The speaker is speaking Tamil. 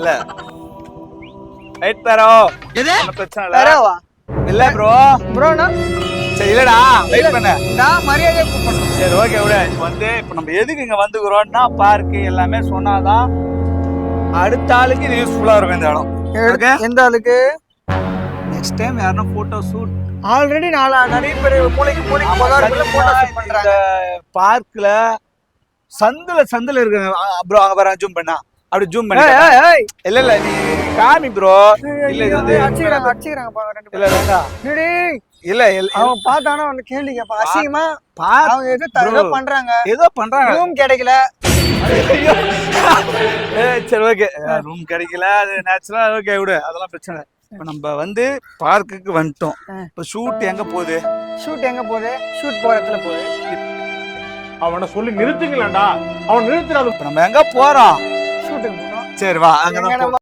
இல்ல ரைட் தரோ எது பிரச்சனை இல்ல தரவா இல்ல ப்ரோ ப்ரோனா சரி இல்லடா வெயிட் பண்ண நான் மரியாதையா கூப்பிடணும். சரி ஓகே விட இப்போ நம்ம எதுக்கு இங்க வந்துக்கிறோம்னா பார்க்கு எல்லாமே சொன்னாதான் அடுத்த ஆளுக்கு இது யூஸ்ஃபுல்லா இருக்கும் இந்த இடம். ஓகே எந்த ஆளுக்கு நெக்ஸ்ட் டைம் யாருன்னா போட்டோ ஷூட் ஆல்ரெடி நிறைய பேர் மூளைக்கு போட்டோ ஷூட் பண்றாங்க. பார்க்ல சந்துல இருக்கு ப்ரோ அங்க பாரு ஜூம் பண்ணா அப்படி ஜூம் பண்ணி இல்ல நீ காமி ப்ரோ இல்ல இது வந்து அடிச்சுக்கிறாங்க பாருங்க ரெண்டு இல்ல வேண்டாம் பேரும். இல்ல அவன் பார்த்தானா அவன் கேள்வி கேட்பான் அசிங்கமா. அவங்க ஏதோ பண்றாங்க ஏதோ பண்றாங்க ரூம் கிடைக்கல. சரி ஓகே ரூம் கிடைக்கல அது நேச்சுரலா ஓகே விடு அதெல்லாம் பிரச்சனை இல்லை. இப்ப நம்ம வந்து பார்க்குக்கு வந்துட்டோம். இப்ப ஷூட் எங்க போகுது ஷூட் போற இடத்துல போகுது. அவனை சொல்லி நிறுத்துங்களேன்டா. அவன் நிறுத்துறாது. இப்ப நம்ம எங்க போறோம் ஷூட்டுக்கு போறோம். சரி வா அங்க